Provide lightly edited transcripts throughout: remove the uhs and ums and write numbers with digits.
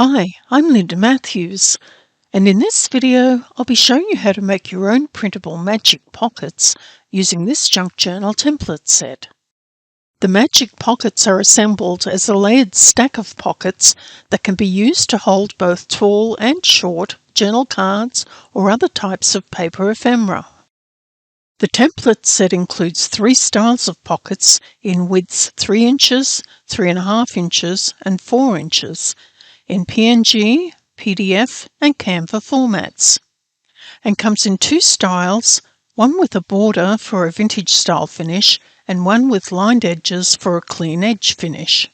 Hi, I'm Linda Matthews, and in this video I'll be showing you how to make your own printable magic pockets using this junk journal template set. The magic pockets are assembled as a layered stack of pockets that can be used to hold both tall and short journal cards or other types of paper ephemera. The template set includes 3 styles of pockets in widths 3 inches, 3.5 inches and 4 inches, in PNG, PDF and Canva formats, and comes in 2 styles, one with a border for a vintage style finish and one with lined edges for a clean edge finish.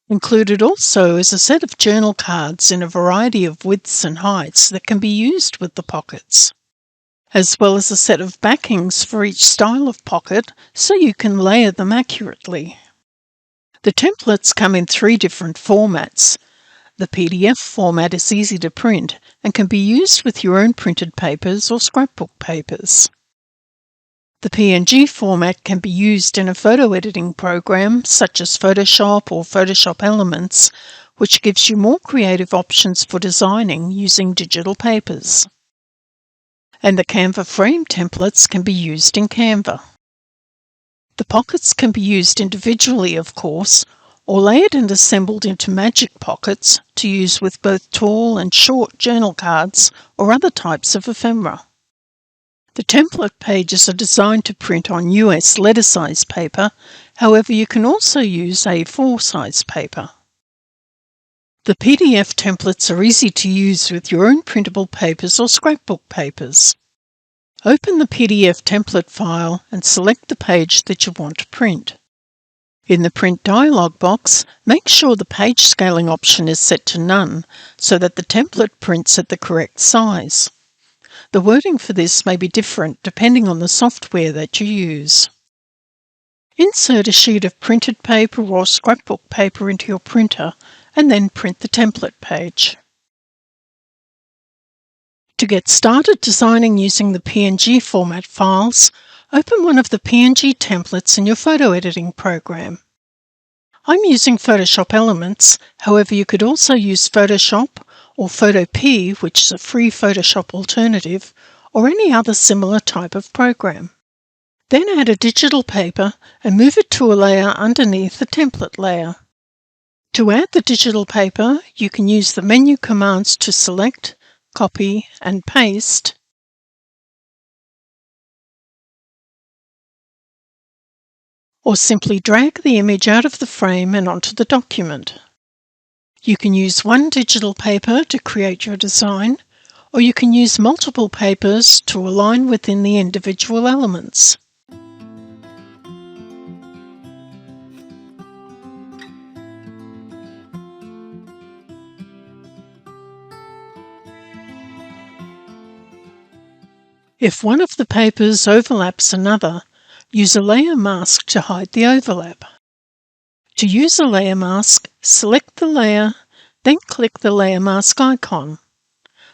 Included also is a set of journal cards in a variety of widths and heights that can be used with the pockets, as well as a set of backings for each style of pocket so you can layer them accurately. The templates come in 3 different formats. The PDF format is easy to print and can be used with your own printed papers or scrapbook papers. The PNG format can be used in a photo editing program such as Photoshop or Photoshop Elements, which gives you more creative options for designing using digital papers. And the Canva frame templates can be used in Canva. The pockets can be used individually, of course, or layered and assembled into magic pockets to use with both tall and short journal cards or other types of ephemera. The template pages are designed to print on US letter size paper, however you can also use A4 size paper. The PDF templates are easy to use with your own printable papers or scrapbook papers. Open the PDF template file and select the page that you want to print. In the Print dialog box, make sure the page scaling option is set to none so that the template prints at the correct size. The wording for this may be different depending on the software that you use. Insert a sheet of printed paper or scrapbook paper into your printer and then print the template page. To get started designing using the PNG format files, open one of the PNG templates in your photo editing program. I'm using Photoshop Elements, however you could also use Photoshop or Photop, which is a free Photoshop alternative, or any other similar type of program. Then add a digital paper and move it to a layer underneath the template layer. To add the digital paper, you can use the menu commands to select, copy and paste, or simply drag the image out of the frame and onto the document. You can use one digital paper to create your design, or you can use multiple papers to align within the individual elements. If one of the papers overlaps another, use a layer mask to hide the overlap. To use a layer mask, select the layer, then click the layer mask icon.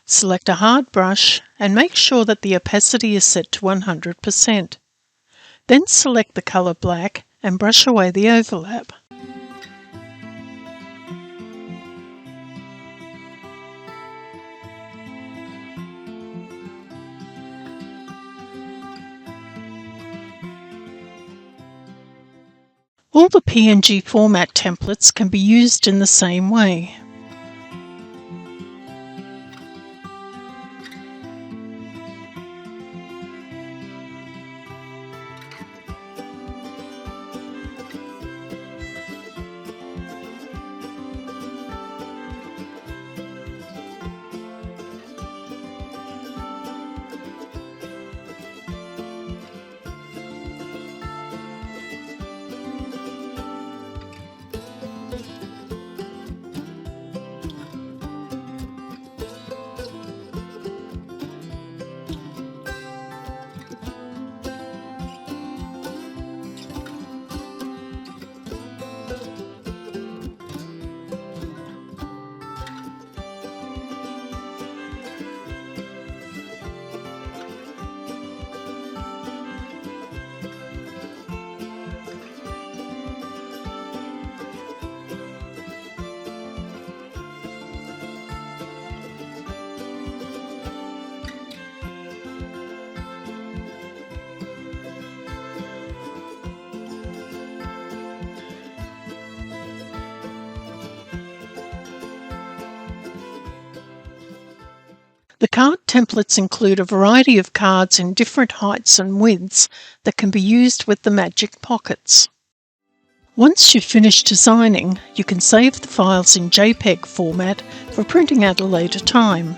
Select a hard brush and make sure that the opacity is set to 100%. Then select the colour black and brush away the overlap. All the PNG format templates can be used in the same way. The card templates include a variety of cards in different heights and widths that can be used with the Magic Pockets. Once you've finished designing, you can save the files in JPEG format for printing at a later time.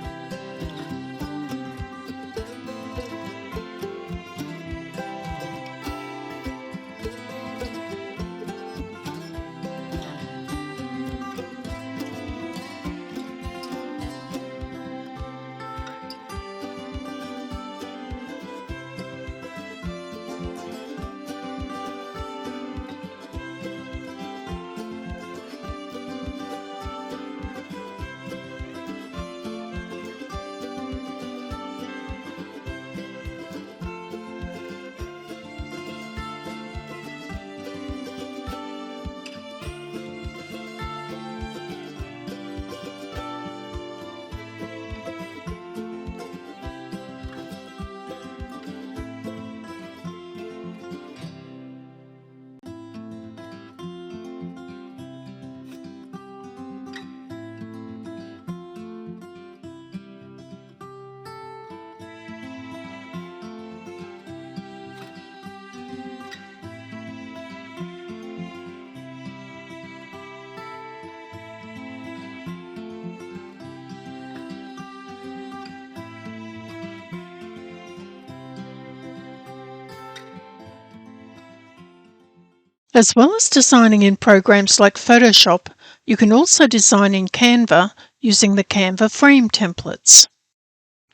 As well as designing in programs like Photoshop, you can also design in Canva using the Canva frame templates.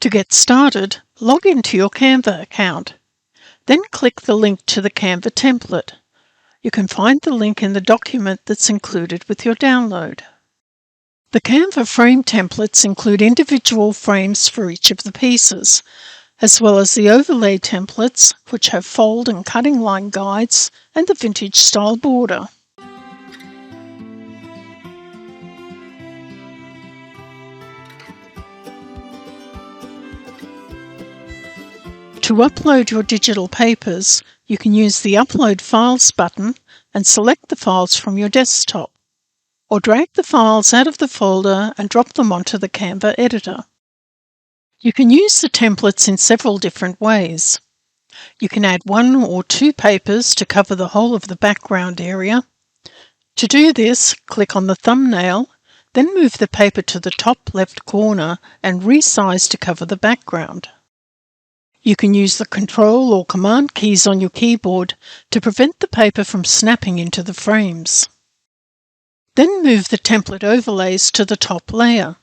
To get started, log into your Canva account. Then click the link to the Canva template. You can find the link in the document that's included with your download. The Canva frame templates include individual frames for each of the pieces, as well as the overlay templates, which have fold and cutting line guides, and the vintage style border. To upload your digital papers, you can use the Upload Files button and select the files from your desktop, or drag the files out of the folder and drop them onto the Canva editor. You can use the templates in several different ways. You can add 1 or 2 papers to cover the whole of the background area. To do this, click on the thumbnail, then move the paper to the top left corner and resize to cover the background. You can use the Control or Command keys on your keyboard to prevent the paper from snapping into the frames. Then move the template overlays to the top layer.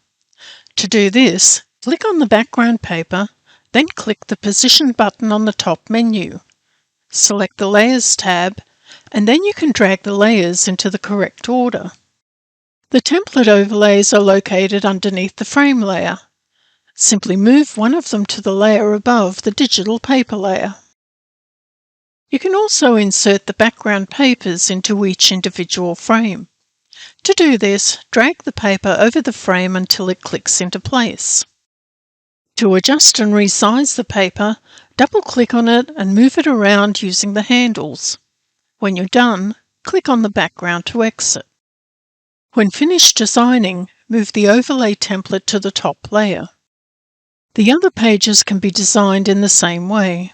To do this, click on the background paper, then click the Position button on the top menu. Select the Layers tab, and then you can drag the layers into the correct order. The template overlays are located underneath the frame layer. Simply move one of them to the layer above the digital paper layer. You can also insert the background papers into each individual frame. To do this, drag the paper over the frame until it clicks into place. To adjust and resize the paper, double-click on it and move it around using the handles. When you're done, click on the background to exit. When finished designing, move the overlay template to the top layer. The other pages can be designed in the same way.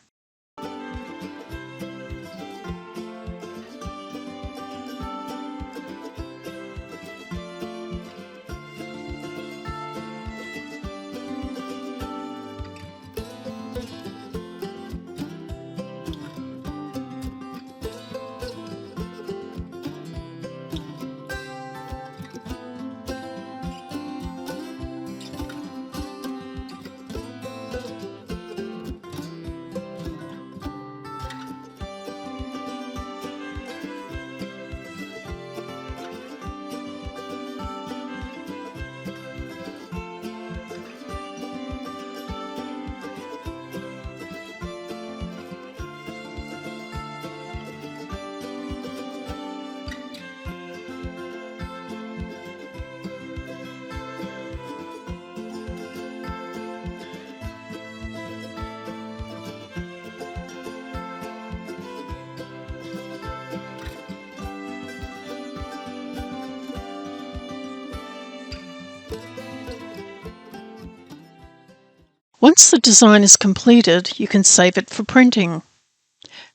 Once the design is completed, you can save it for printing.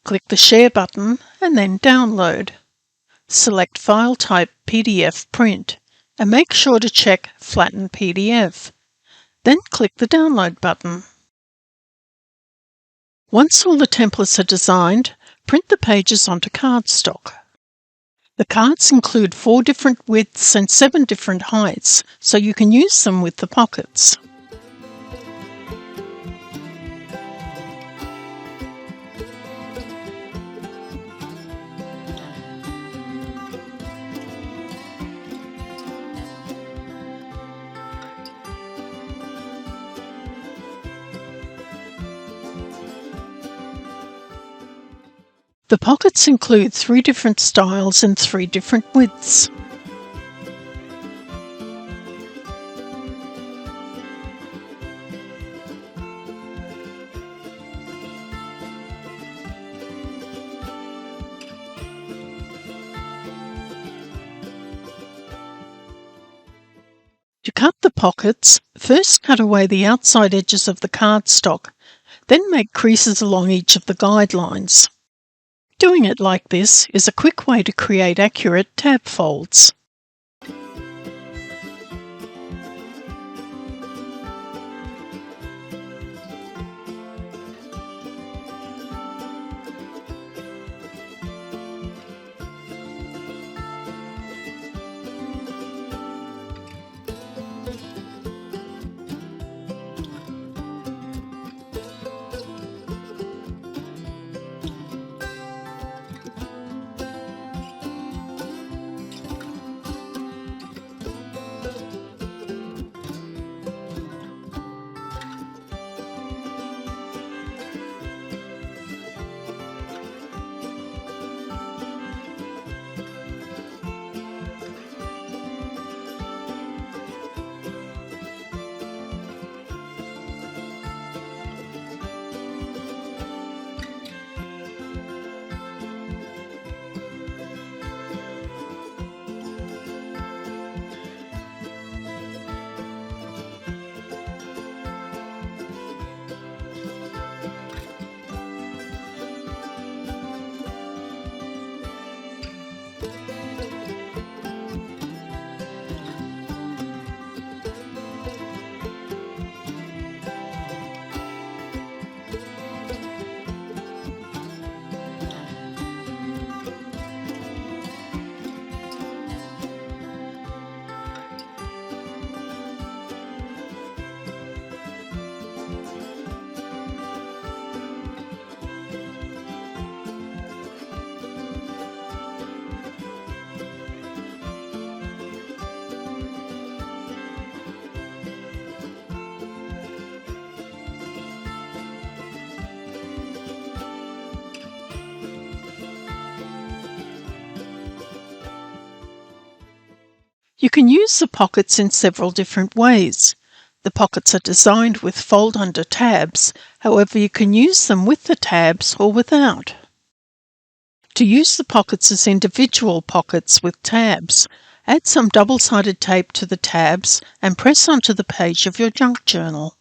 Click the Share button and then Download. Select File Type PDF Print and make sure to check Flatten PDF. Then click the Download button. Once all the templates are designed, print the pages onto cardstock. The cards include 4 different widths and 7 different heights, so you can use them with the pockets. The pockets include 3 different styles and 3 different widths. To cut the pockets, first cut away the outside edges of the cardstock, then make creases along each of the guidelines. Doing it like this is a quick way to create accurate tab folds. You can use the pockets in several different ways. The pockets are designed with fold under tabs, however you can use them with the tabs or without. To use the pockets as individual pockets with tabs, add some double-sided tape to the tabs and press onto the page of your junk journal.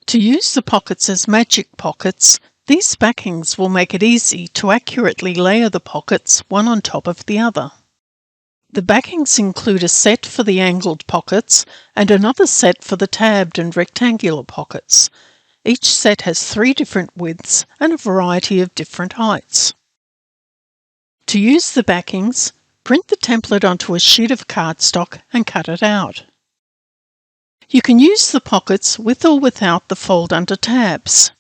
To use the pockets as magic pockets, these backings will make it easy to accurately layer the pockets one on top of the other. The backings include a set for the angled pockets and another set for the tabbed and rectangular pockets. Each set has 3 different widths and a variety of different heights. To use the backings, print the template onto a sheet of cardstock and cut it out. You can use the pockets with or without the fold under tabs.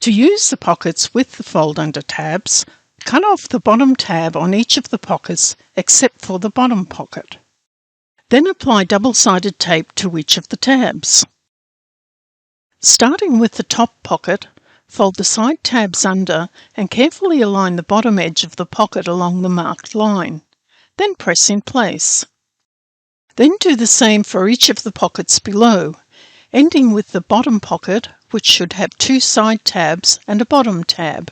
To use the pockets with the fold under tabs, cut off the bottom tab on each of the pockets except for the bottom pocket. Then apply double-sided tape to each of the tabs. Starting with the top pocket, fold the side tabs under and carefully align the bottom edge of the pocket along the marked line. Then press in place. Then do the same for each of the pockets below, ending with the bottom pocket, which should have 2 side tabs and a bottom tab.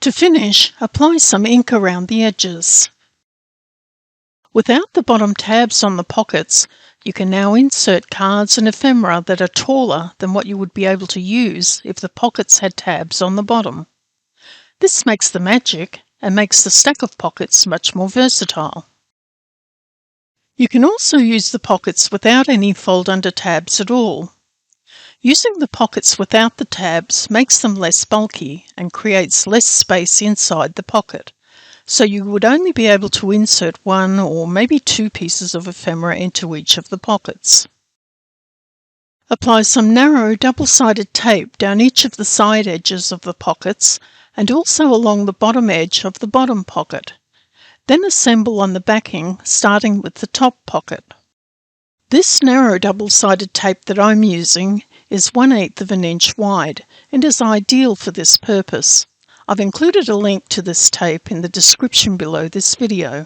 To finish, apply some ink around the edges. Without the bottom tabs on the pockets, you can now insert cards and ephemera that are taller than what you would be able to use if the pockets had tabs on the bottom. This makes the magic and makes the stack of pockets much more versatile. You can also use the pockets without any fold-under tabs at all. Using the pockets without the tabs makes them less bulky and creates less space inside the pocket, so you would only be able to insert 1 or maybe 2 pieces of ephemera into each of the pockets. Apply some narrow double-sided tape down each of the side edges of the pockets and also along the bottom edge of the bottom pocket. Then assemble on the backing, starting with the top pocket. This narrow double-sided tape that I'm using is 1/8 of an inch wide and is ideal for this purpose. I've included a link to this tape in the description below this video.